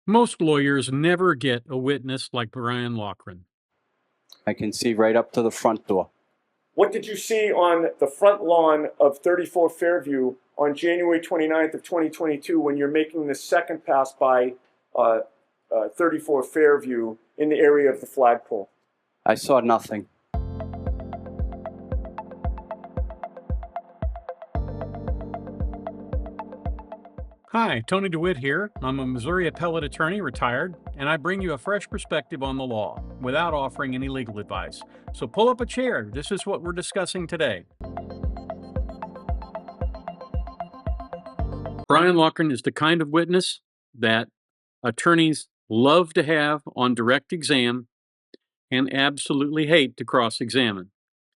Most lawyers never get a witness like Brian Loughran. I can see right up to the front door. What did you see on the front lawn of 34 Fairview on January 29th of 2022 when you're making the second pass by 34 Fairview in the area of the flagpole? I saw nothing. Hi, Tony DeWitt here. I'm a Missouri appellate attorney, retired, and I bring you a fresh perspective on the law without offering any legal advice. So pull up a chair. This is what we're discussing today. Brian Loughran is the kind of witness that attorneys love to have on direct exam and absolutely hate to cross-examine.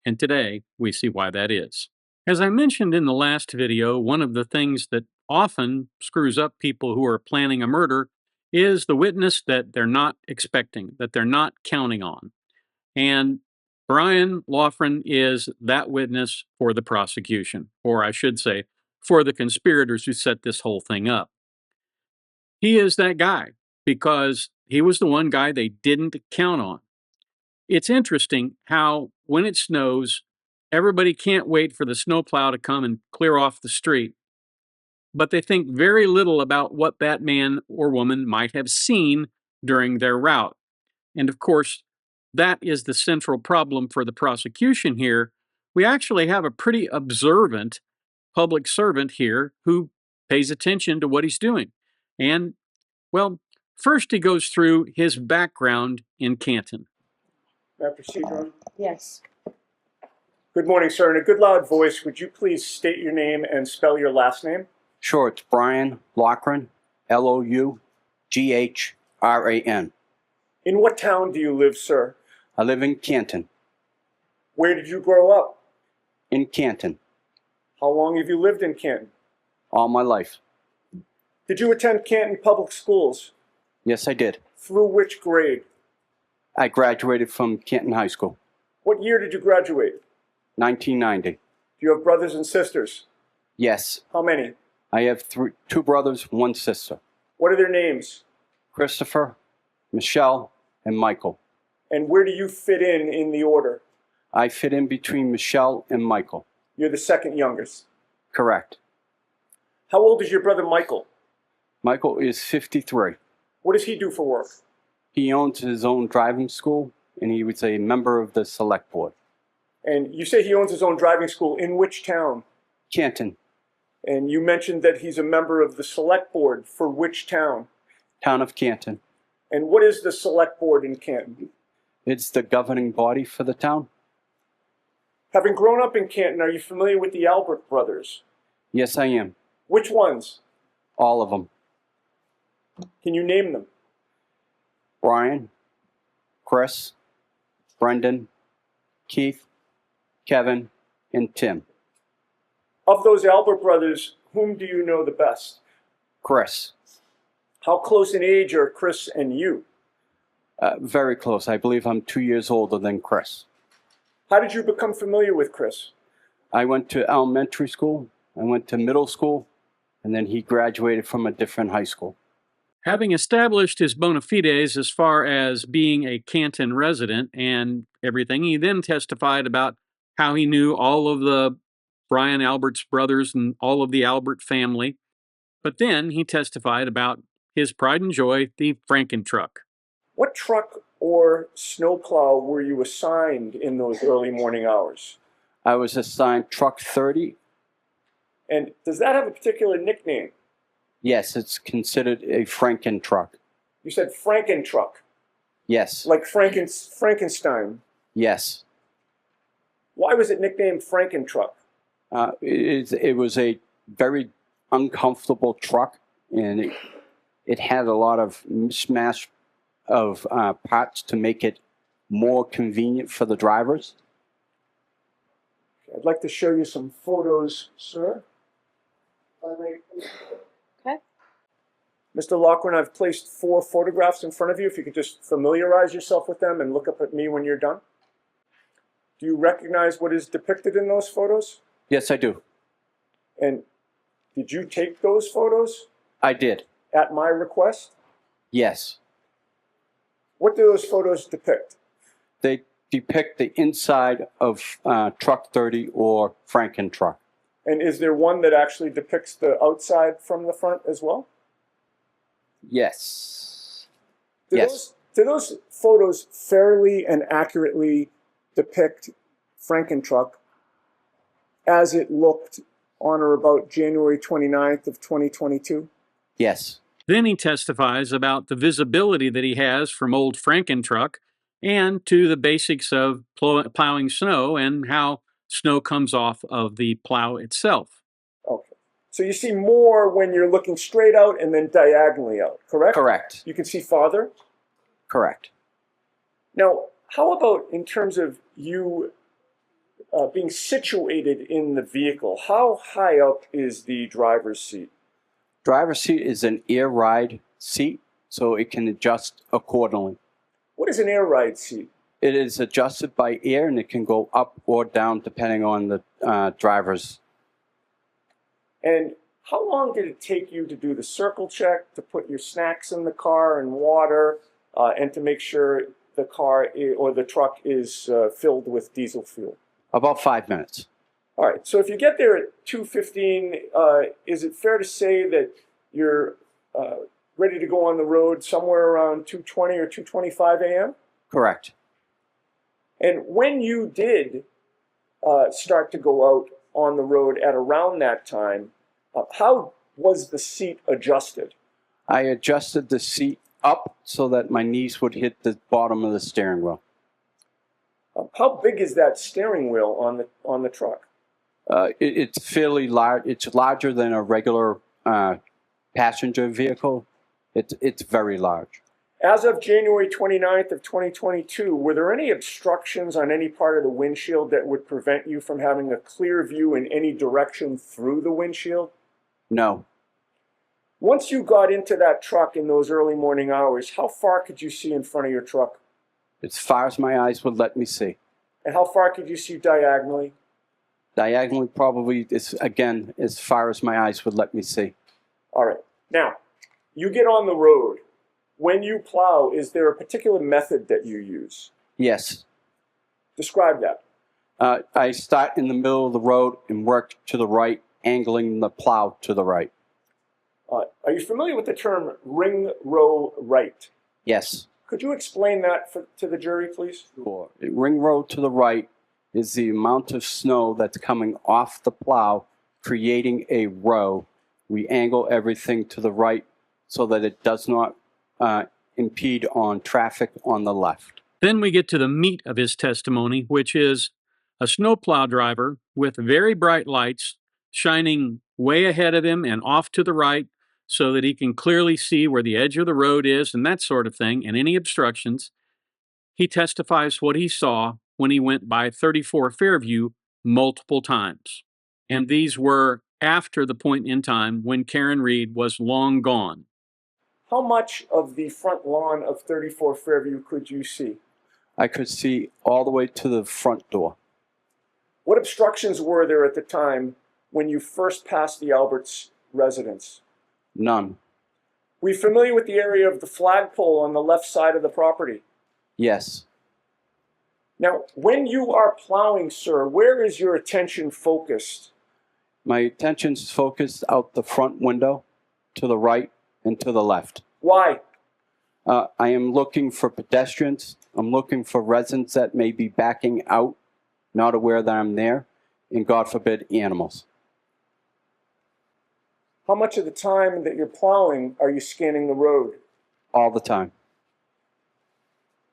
And today, we see why that is. As I mentioned in the last video, one of the things that often screws up people who are planning a murder is the witness that they're not expecting, that they're not counting on. And Brian Loughran is that witness for the prosecution, or I should say, for the conspirators who set this whole thing up. He is that guy because he was the one guy they didn't count on. It's interesting how when it snows, everybody can't wait for the snowplow to come and clear off the street. But they think very little about what that man or woman might have seen during their route. And of course, that is the central problem for the prosecution here. We actually have a pretty observant public servant here who pays attention to what he's doing. And, well, first he goes through his background in Canton. May I proceed, Ron? Yes. Good morning, sir. In a good loud voice, would you please state your name and spell your last name? Sure, it's Brian Loughran, Loughran. In what town do you live, sir? I live in Canton. Where did you grow up? In Canton. How long have you lived in Canton? All my life. Did you attend Canton Public Schools? Yes, I did. Through which grade? I graduated from Canton High School. What year did you graduate? 1990. Do you have brothers and sisters? Yes. How many? I have two brothers, one sister. What are their names? Christopher, Michelle, and Michael. And where do you fit in the order? I fit in between Michelle and Michael. You're the second youngest. Correct. How old is your brother Michael? Michael is 53. What does he do for work? He owns his own driving school, and he was a member of the select board. And you say he owns his own driving school. In which town? Canton. And you mentioned that he's a member of the select board. For which town? Town of Canton. And what is the select board in Canton? It's the governing body for the town. Having grown up in Canton, are you familiar with the Albert brothers? Yes, I am. Which ones? All of them. Can you name them? Brian, Chris, Brendan, Keith, Kevin, and Tim. Of those Albert brothers, whom do you know the best? Chris. How close in age are Chris and you? Very close. I believe I'm 2 years older than Chris. How did you become familiar with Chris? I went to elementary school, I went to middle school, and then he graduated from a different high school. Having established his bona fides as far as being a Canton resident and everything, he then testified about how he knew all of the Brian Albert's brothers and all of the Albert family. But then he testified about his pride and joy, the Franken truck. What truck or snowplow were you assigned in those early morning hours? I was assigned truck 30. And does that have a particular nickname? Yes, it's considered a Franken truck. You said Franken truck. Yes. Like Frankenstein. Yes. Why was it nicknamed Franken truck? It was a very uncomfortable truck, and it had a lot of mishmash of parts to make it more convenient for the drivers. I'd like to show you some photos, sir. Okay. Mr. Loughran, I've placed 4 photographs in front of you. If you could just familiarize yourself with them and look up at me when you're done. Do you recognize what is depicted in those photos? Yes, I do. And did you take those photos? I did. At my request? Yes. What do those photos depict? They depict the inside of truck 30 or Franken truck. And is there one that actually depicts the outside from the front as well? Yes. Do those photos fairly and accurately depict Franken truck as it looked on or about January 29th of 2022? Yes. Then he testifies about the visibility that he has from old Franken truck and to the basics of plowing snow and how snow comes off of the plow itself. Okay. So you see more when you're looking straight out and then diagonally out, correct? Correct. You can see farther? Correct. Now, how about in terms of you being situated in the vehicle? How high up is the driver's seat? Driver's seat is an air ride seat, so it can adjust accordingly. What is an air ride seat? It is adjusted by air, and it can go up or down depending on the driver's. And how long did it take you to do the circle check, to put your snacks in the car and water, and to make sure the car or the truck is filled with diesel fuel? About 5 minutes. All right, so if you get there at 2:15, is it fair to say that you're ready to go on the road somewhere around 2:20 or 2:25 a.m.? Correct. And when you did start to go out on the road at around that time, how was the seat adjusted? I adjusted the seat up so that my knees would hit the bottom of the steering wheel. How big is that steering wheel on the truck? It's fairly large. It's larger than a regular passenger vehicle. It's very large. As of January 29th of 2022, were there any obstructions on any part of the windshield that would prevent you from having a clear view in any direction through the windshield? No. Once you got into that truck in those early morning hours, how far could you see in front of your truck? As far as my eyes would let me see. And how far could you see diagonally? Diagonally, probably, again, as far as my eyes would let me see. All right. Now, you get on the road. When you plow, is there a particular method that you use? Yes. Describe that. I start in the middle of the road and work to the right, angling the plow to the right. Are you familiar with the term ring row right? Yes. Could you explain that to the jury, please? Sure. Ring row to the right is the amount of snow that's coming off the plow, creating a row. We angle everything to the right so that it does not impede on traffic on the left. Then we get to the meat of his testimony, which is a snowplow driver with very bright lights shining way ahead of him and off to the right so that he can clearly see where the edge of the road is and that sort of thing, and any obstructions. He testifies what he saw when he went by 34 Fairview multiple times. And these were after the point in time when Karen Reed was long gone. How much of the front lawn of 34 Fairview could you see? I could see all the way to the front door. What obstructions were there at the time when you first passed the Alberts residence? None. Were you familiar with the area of the flagpole on the left side of the property? Yes. Now, when you are plowing, sir, where is your attention focused? My attention's focused out the front window, to the right and to the left. Why? I am looking for pedestrians. I'm looking for residents that may be backing out, not aware that I'm there, and God forbid, animals. How much of the time that you're plowing are you scanning the road? All the time.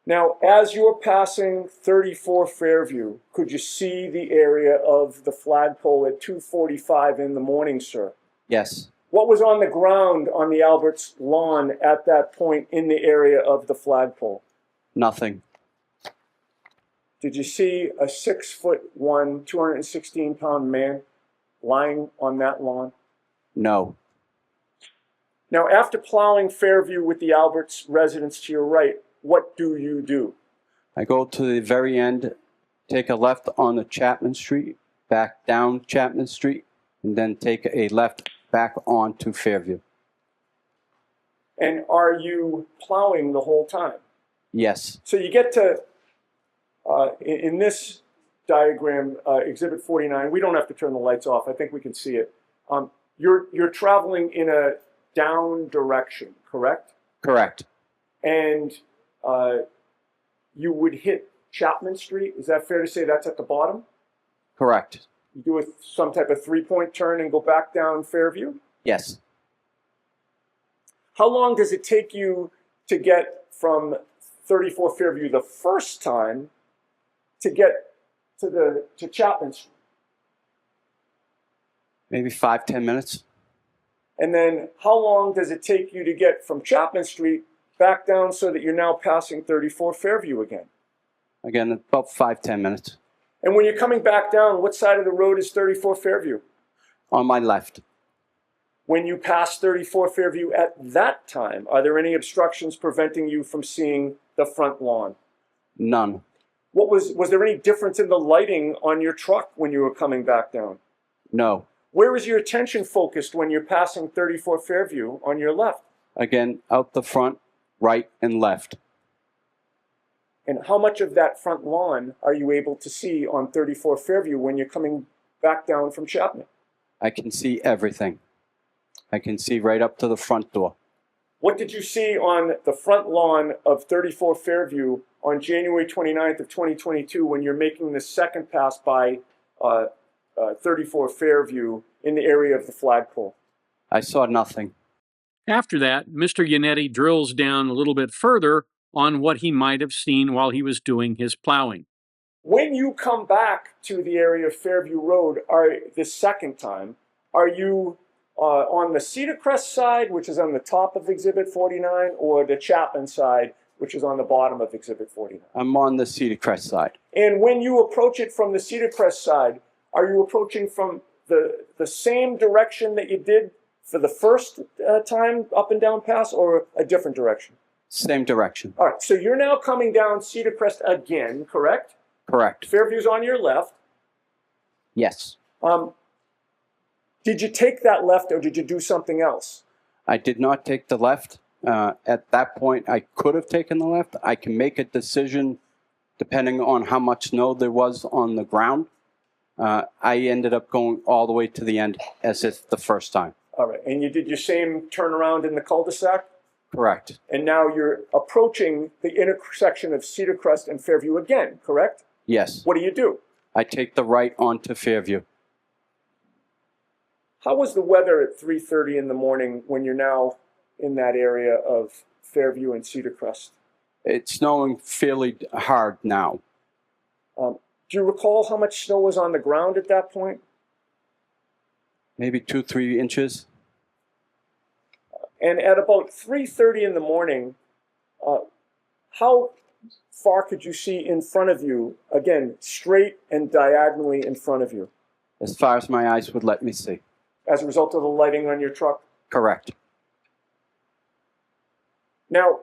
Now, as you're passing 34 Fairview, could you see the area of the flagpole at 2:45 in the morning, sir? Yes. What was on the ground on the Alberts lawn at that point in the area of the flagpole? Nothing. Did you see a 6'1", 216-pound man lying on that lawn? No. Now, after plowing Fairview with the Alberts residence to your right, what do you do? I go to the very end, take a left on the Chapman Street, back down Chapman Street, and then take a left back on to Fairview. And are you plowing the whole time? Yes. So you get to, in this diagram, Exhibit 49, we don't have to turn the lights off. I think we can see it. You're traveling in a down direction, correct? Correct. And you would hit Chapman Street. Is that fair to say that's at the bottom? Correct. You do some type of three-point turn and go back down Fairview? Yes. How long does it take you to get from 34 Fairview the first time to get to Chapman Street? Maybe 5-10 minutes. And then how long does it take you to get from Chapman Street back down so that you're now passing 34 Fairview again? Again, about 5-10 minutes. And when you're coming back down, what side of the road is 34 Fairview? On my left. When you pass 34 Fairview at that time, are there any obstructions preventing you from seeing the front lawn? None. Was there any difference in the lighting on your truck when you were coming back down? No. Where is your attention focused when you're passing 34 Fairview on your left? Again, out the front, right and left. And how much of that front lawn are you able to see on 34 Fairview when you're coming back down from Chapman? I can see everything. I can see right up to the front door. What did you see on the front lawn of 34 Fairview on January 29th of 2022 when you're making the second pass by 34 Fairview in the area of the flagpole? I saw nothing. After that, Mr. Yannetti drills down a little bit further on what he might have seen while he was doing his plowing. When you come back to the area of Fairview Road the second time, are you on the Cedar Crest side, which is on the top of Exhibit 49, or the Chapman side, which is on the bottom of Exhibit 49? I'm on the Cedar Crest side. And when you approach it from the Cedar Crest side, are you approaching from the same direction that you did for the first time up and down pass, or a different direction? Same direction. All right, so you're now coming down Cedar Crest again, correct? Correct. Fairview's on your left. Yes. Did you take that left, or did you do something else? I did not take the left. At that point, I could have taken the left. I can make a decision depending on how much snow there was on the ground. I ended up going all the way to the end as if the first time. All right, and you did your same turnaround in the cul-de-sac? Correct. And now you're approaching the intersection of Cedar Crest and Fairview again, correct? Yes. What do? I take the right onto Fairview. How was the weather at 3:30 in the morning when you're now in that area of Fairview and Cedar Crest? It's snowing fairly hard now. Do you recall how much snow was on the ground at that point? Maybe 2-3 inches. And at about 3:30 in the morning, how far could you see in front of you, again, straight and diagonally in front of you, As far as my eyes would let me see. as a result of the lighting on your truck? Correct. Now,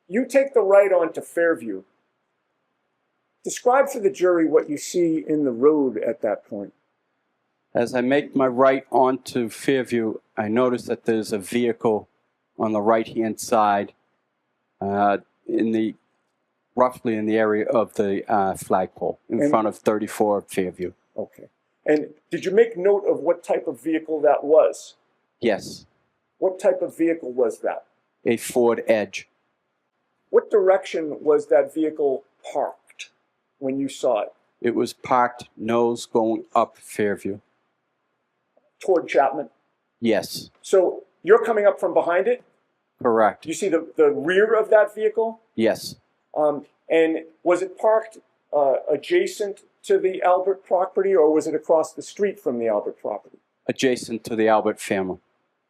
you take the right onto Fairview. Describe for the jury what you see in the road at that point. As I make my right onto Fairview, I notice that there's a vehicle on the right-hand side, roughly in the area of the flagpole, in front of 34 Fairview. Okay. And did you make note of what type of vehicle that was? Yes, What type of vehicle was that? a Ford Edge. What direction was that vehicle parked when you saw it? It was parked nose going up Fairview. Toward Chapman? Yes, So you're coming up from behind it? correct. Do you see the rear of that vehicle? Yes, And was it parked adjacent to the Albert property, or was it across the street from the Albert property? adjacent to the Albert family.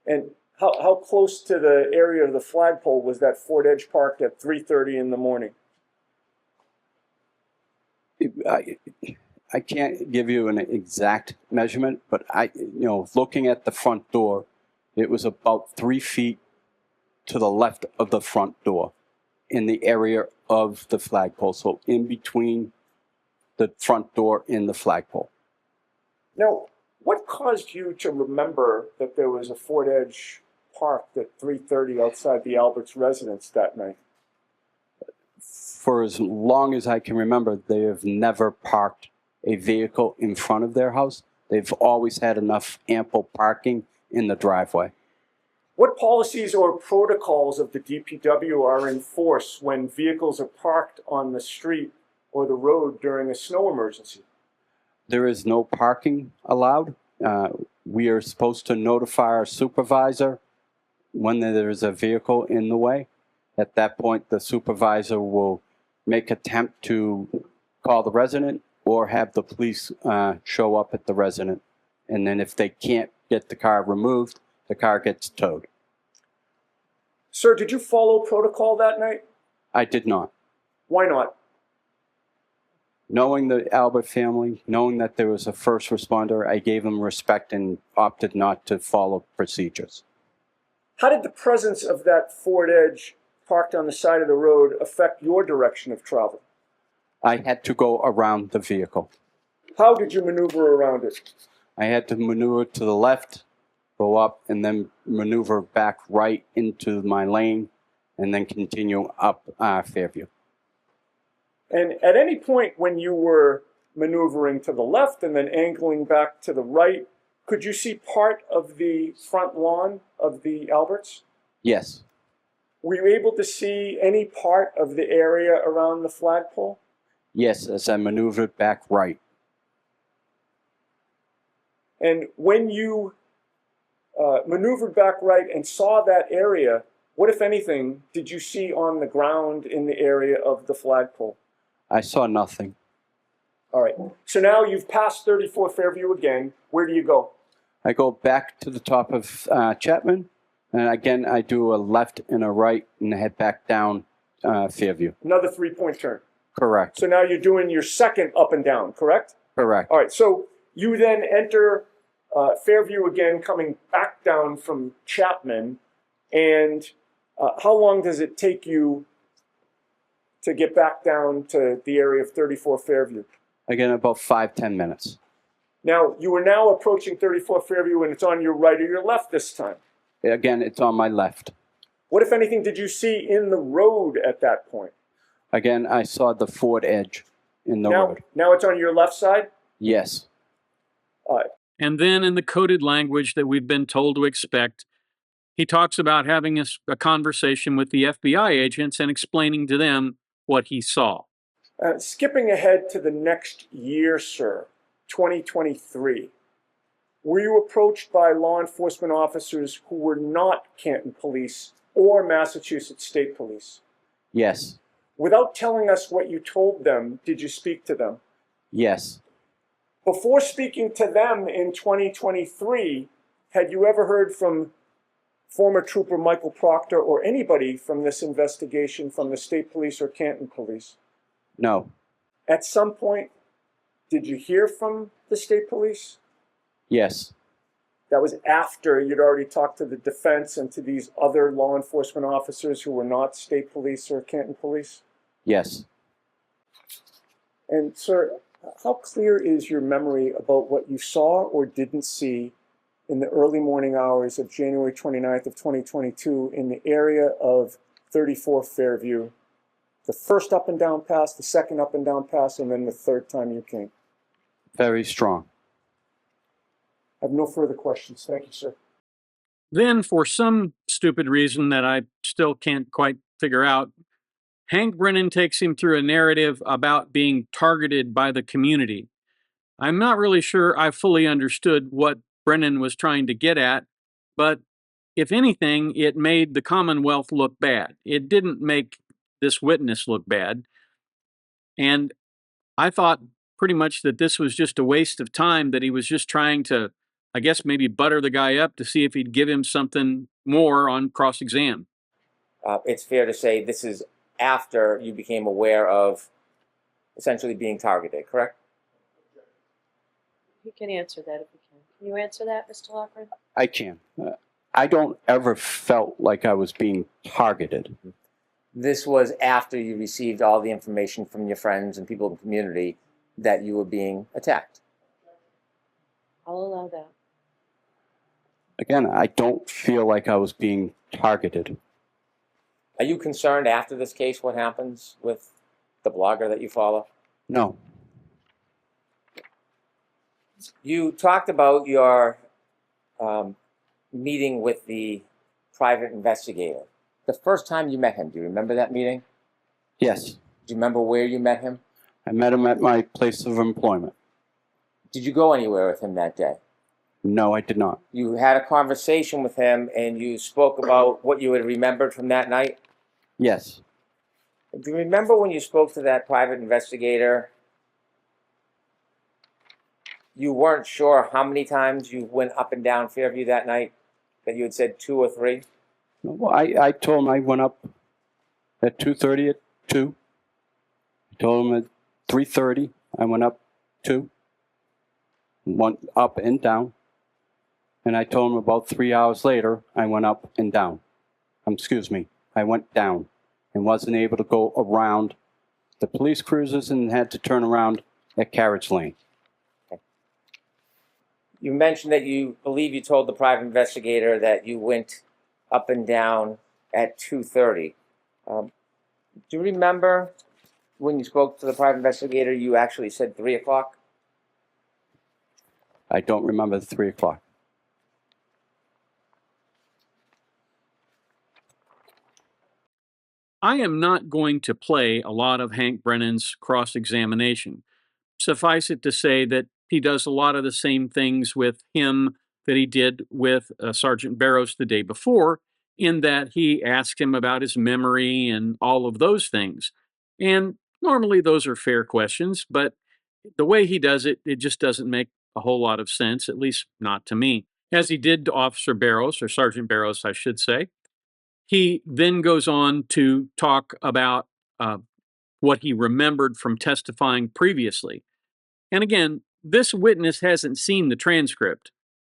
And how close to the area of the flagpole was that Ford Edge parked at 3:30 in the morning? I can't give you an exact measurement, but looking at the front door, it was about 3 feet to the left of the front door in the area of the flagpole. So in between the front door and the flagpole. Now, what caused you to remember that there was a Ford Edge parked at 3:30 outside the Alberts residence that night? For as long as I can remember, they have never parked a vehicle in front of their house. They've always had enough ample parking in the driveway. What policies or protocols of the DPW are in force when vehicles are parked on the street or the road during a snow emergency? There is no parking allowed. We are supposed to notify our supervisor when there is a vehicle in the way. At that point, the supervisor will make attempt to call the resident or have the police show up at the resident. And then if they can't get the car removed, the car gets towed. Sir, did you follow protocol that night? I did not. Why not? Knowing the Albert family, knowing that there was a first responder, I gave them respect and opted not to follow procedures. How did the presence of that Ford Edge parked on the side of the road affect your direction of travel? I had to go around the vehicle. How did you maneuver around it? I had to maneuver to the left, go up, and then maneuver back right into my lane, and then continue up Fairview. And at any point when you were maneuvering to the left and then angling back to the right, could you see part of the front lawn of the Alberts? Yes. Were you able to see any part of the area around the flagpole? Yes, as I maneuvered back right. And when you maneuvered back right and saw that area, what, if anything, did you see on the ground in the area of the flagpole? I saw nothing. All right. So now you've passed 34 Fairview again. Where do you go? I go back to the top of Chapman, and again I do a left and a right and head back down Fairview. Another 3-point turn. Correct. So now you're doing your second up and down, correct? Correct. All right. So you then enter Fairview again, coming back down from Chapman. And how long does it take you to get back down to the area of 34 Fairview? Again, about 5-10 minutes. Now, you are now approaching 34 Fairview, and it's on your right or your left this time. Again, it's on my left. What, if anything, did you see in the road at that point? Again, I saw the Ford Edge in the road. Now it's on your left side? Yes. And then in the coded language that we've been told to expect, he talks about having a conversation with the FBI agents and explaining to them what he saw. Skipping ahead to the next year, sir, 2023, were you approached by law enforcement officers who were not Canton Police or Massachusetts State Police? Yes. Without telling us what you told them, did you speak to them? Yes. Before speaking to them in 2023, had you ever heard from former Trooper Michael Proctor or anybody from this investigation from the State Police or Canton Police? No. At some point, did you hear from the State Police? Yes. That was after you'd already talked to the defense and to these other law enforcement officers who were not State Police or Canton Police? Yes. And sir, how clear is your memory about what you saw or didn't see in the early morning hours of January 29th of 2022 in the area of 34 Fairview? The first up and down pass, the second up and down pass, and then the third time you came. Very strong. I have no further questions. Thank you, sir. Then, for some stupid reason that I still can't quite figure out, Hank Brennan takes him through a narrative about being targeted by the community. I'm not really sure I fully understood what Brennan was trying to get at, but if anything, it made the Commonwealth look bad. It didn't make this witness look bad. And I thought pretty much that this was just a waste of time, that he was just trying to, I guess, maybe butter the guy up to see if he'd give him something more on cross-exam. It's fair to say this is after you became aware of essentially being targeted, correct? You can answer that if you can. Can you answer that, Mr. Loughran? I can. I don't ever felt like I was being targeted. This was after you received all the information from your friends and people in the community that you were being attacked. I'll allow that. Again, I don't feel like I was being targeted. Are you concerned after this case what happens with the blogger that you follow? No. You talked about your meeting with the private investigator. The first time you met him, do you remember that meeting? Yes. Do you remember where you met him? I met him at my place of employment. Did you go anywhere with him that day? No, I did not. You had a conversation with him and you spoke about what you had remembered from that night? Yes. Do you remember when you spoke to that private investigator, you weren't sure how many times you went up and down Fairview that night? That you had said 2 or 3? Well, I told him I went up at 2:30 at 2. I told him at 3:30 I went up 2. Went up and down. And I told him about 3 hours later I went up and down. I went down and wasn't able to go around the police cruisers and had to turn around at Carriage Lane. You mentioned that you believe you told the private investigator that you went up and down at 2:30. Do you remember when you spoke to the private investigator, you actually said 3 o'clock? I don't remember the 3 o'clock. I am not going to play a lot of Hank Brennan's cross-examination. Suffice it to say that he does a lot of the same things with him that he did with Sergeant Barrows the day before, in that he asked him about his memory and all of those things. And normally those are fair questions, but the way he does it, it just doesn't make a whole lot of sense, at least not to me. As he did to Officer Barrows, or Sergeant Barrows, I should say. He then goes on to talk about what he remembered from testifying previously. And again, this witness hasn't seen the transcript.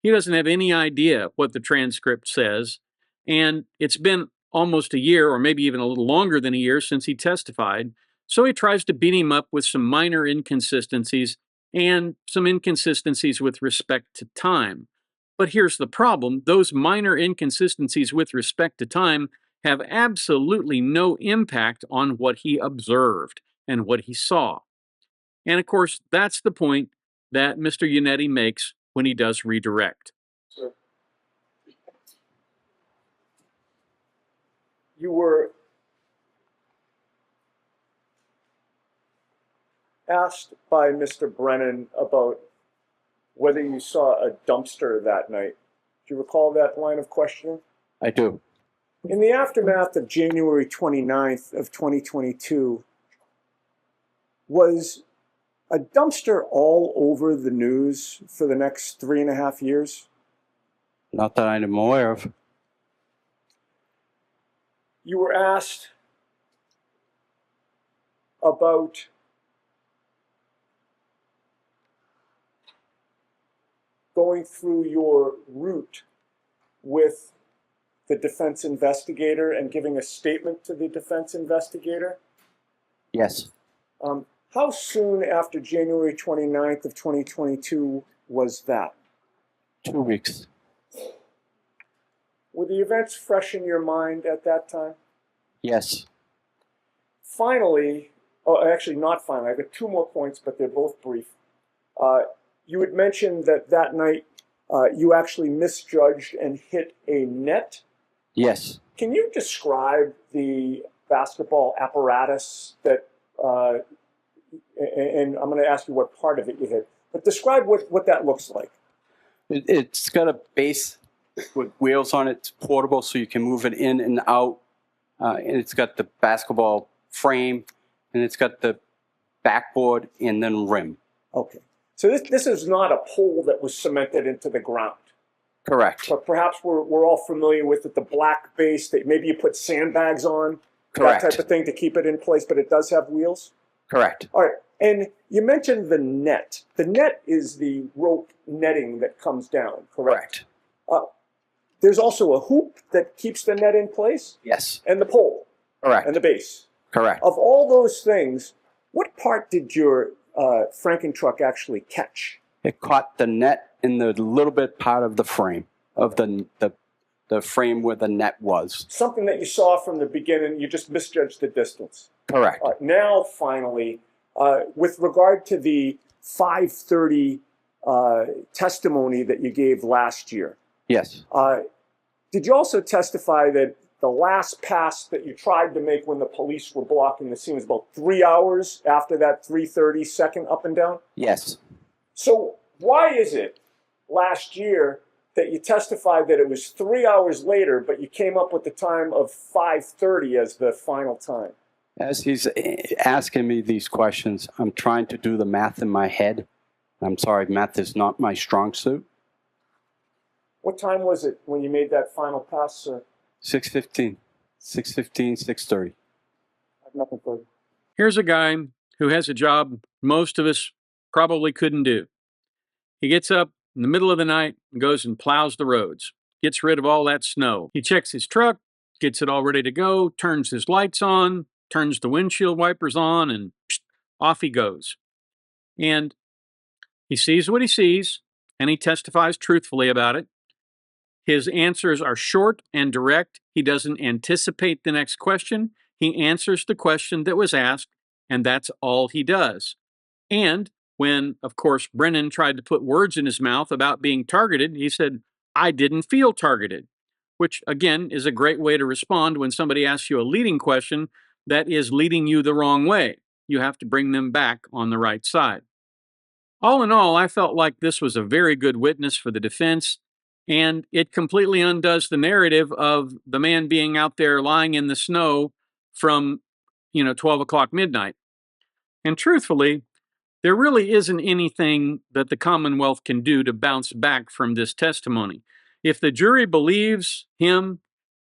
He doesn't have any idea what the transcript says. And it's been almost a year, or maybe even a little longer than a year, since he testified. So he tries to beat him up with some minor inconsistencies and some inconsistencies with respect to time. But here's the problem: those minor inconsistencies with respect to time have absolutely no impact on what he observed and what he saw. And of course, that's the point that Mr. Yannetti makes when he does redirect. Sir. You were asked by Mr. Brennan about whether you saw a dumpster that night. Do you recall that line of questioning? I do. In the aftermath of January 29th of 2022, was a dumpster all over the news for the next 3.5 years? Not that I'm aware of. You were asked about going through your route with the defense investigator and giving a statement to the defense investigator. Yes. How soon after January 29th of 2022 was that? 2 weeks. Were the events fresh in your mind at that time? Yes. Finally, actually not finally, I've got 2 more points, but they're both brief. You had mentioned that night you actually misjudged and hit a net. Yes. Can you describe the basketball apparatus that, and I'm going to ask you what part of it you hit, but describe what that looks like. It's got a base with wheels on it. It's portable, so you can move it in and out. And it's got the basketball frame, and it's got the backboard and then rim. Okay. So this is not a pole that was cemented into the ground. Correct. But perhaps we're all familiar with it, the black base that maybe you put sandbags on, Correct. that type of thing to keep it in place, but it does have wheels? Correct. All right. And you mentioned the net. The net is the rope netting that comes down, correct? Correct. There's also a hoop that keeps the net in place? Yes. And the pole? Correct. And the base? Correct. Of all those things, what part did your Franken truck actually catch? It caught the net in the little bit part of the frame. of the frame where the net was. Something that you saw from the beginning, you just misjudged the distance. Correct. Now, finally, with regard to the 5:30 testimony that you gave last year, Yes. did you also testify that the last pass that you tried to make when the police were blocking the scene was about 3 hours after that 3:30 second up and down? Yes. So why is it last year that you testified that it was 3 hours later, but you came up with the time of 5:30 as the final time? As he's asking me these questions, I'm trying to do the math in my head. I'm sorry, math is not my strong suit. What time was it when you made that final pass, sir? 6:15, 6:15, 6:30. I have nothing further. Here's a guy who has a job most of us probably couldn't do. He gets up in the middle of the night and goes and plows the roads, gets rid of all that snow. He checks his truck, gets it all ready to go, turns his lights on, turns the windshield wipers on, and off he goes. And he sees what he sees, and he testifies truthfully about it. His answers are short and direct. He doesn't anticipate the next question. He answers the question that was asked, and that's all he does. And when, of course, Brennan tried to put words in his mouth about being targeted, he said, "I didn't feel targeted," which, again, is a great way to respond when somebody asks you a leading question that is leading you the wrong way. You have to bring them back on the right side. All in all, I felt like this was a very good witness for the defense, and it completely undoes the narrative of the man being out there lying in the snow from, 12 o'clock midnight. And truthfully, there really isn't anything that the Commonwealth can do to bounce back from this testimony. If the jury believes him,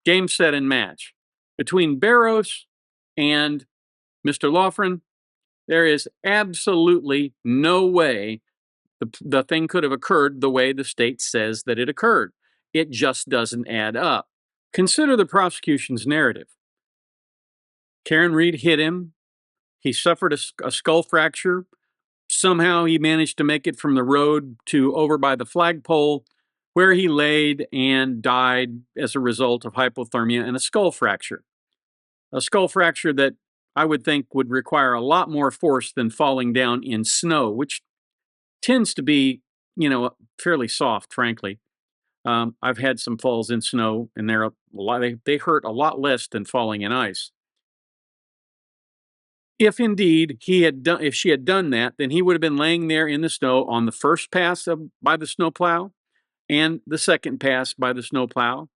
game, set, and match. Between Barros and Mr. Loughran, there is absolutely no way the thing could have occurred the way the state says that it occurred. It just doesn't add up. Consider the prosecution's narrative. Karen Reed hit him. He suffered a skull fracture. Somehow he managed to make it from the road to over by the flagpole, where he laid and died as a result of hypothermia and a skull fracture. A skull fracture that I would think would require a lot more force than falling down in snow, which tends to be, fairly soft, frankly. I've had some falls in snow, and they hurt a lot less than falling in ice. If indeed if she had done that, then he would have been laying there in the snow on the first pass by the snowplow and the second pass by the snowplow.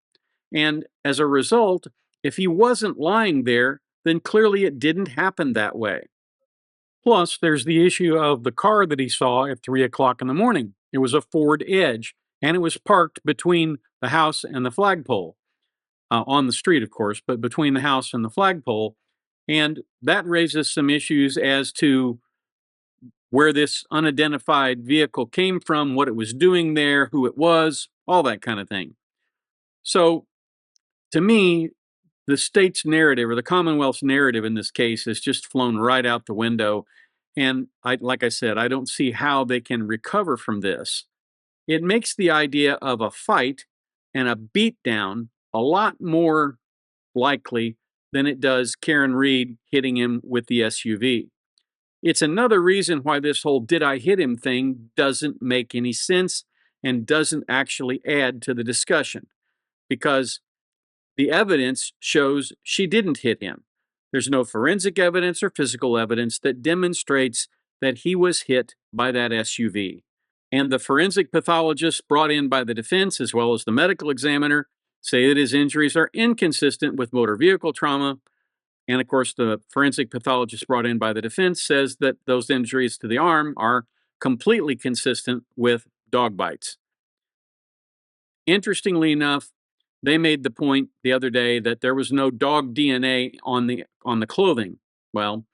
And as a result, if he wasn't lying there, then clearly it didn't happen that way. Plus, there's the issue of the car that he saw at 3 o'clock in the morning. It was a Ford Edge, and it was parked between the house and the flagpole. On the street, of course, but between the house and the flagpole. And that raises some issues as to where this unidentified vehicle came from, what it was doing there, who it was, all that kind of thing. So, to me, the state's narrative or the Commonwealth's narrative in this case has just flown right out the window. And like I said, I don't see how they can recover from this. It makes the idea of a fight and a beatdown a lot more likely than it does Karen Reed hitting him with the SUV. It's another reason why this whole "did I hit him" thing doesn't make any sense and doesn't actually add to the discussion, because the evidence shows she didn't hit him. There's no forensic evidence or physical evidence that demonstrates that he was hit by that SUV. And the forensic pathologists brought in by the defense, as well as the medical examiner, say that his injuries are inconsistent with motor vehicle trauma. And of course, the forensic pathologist brought in by the defense says that those injuries to the arm are completely consistent with dog bites. Interestingly enough, they made the point the other day that there was no dog DNA on the clothing. Well,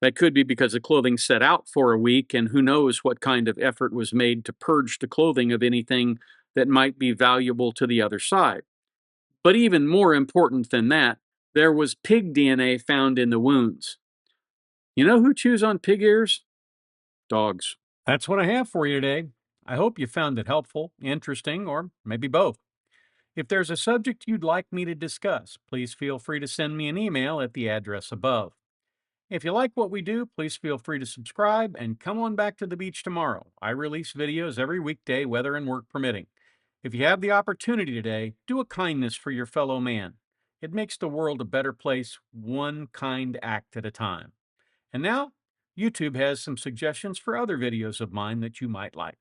that could be because the clothing set out for a week, and who knows what kind of effort was made to purge the clothing of anything that might be valuable to the other side. But even more important than that, there was pig DNA found in the wounds. You know who chews on pig ears? Dogs. That's what I have for you today. I hope you found it helpful, interesting, or maybe both. If there's a subject you'd like me to discuss, please feel free to send me an email at the address above. If you like what we do, please feel free to subscribe and come on back to the beach tomorrow. I release videos every weekday, weather and work permitting. If you have the opportunity today, do a kindness for your fellow man. It makes the world a better place, one kind act at a time. And now, YouTube has some suggestions for other videos of mine that you might like.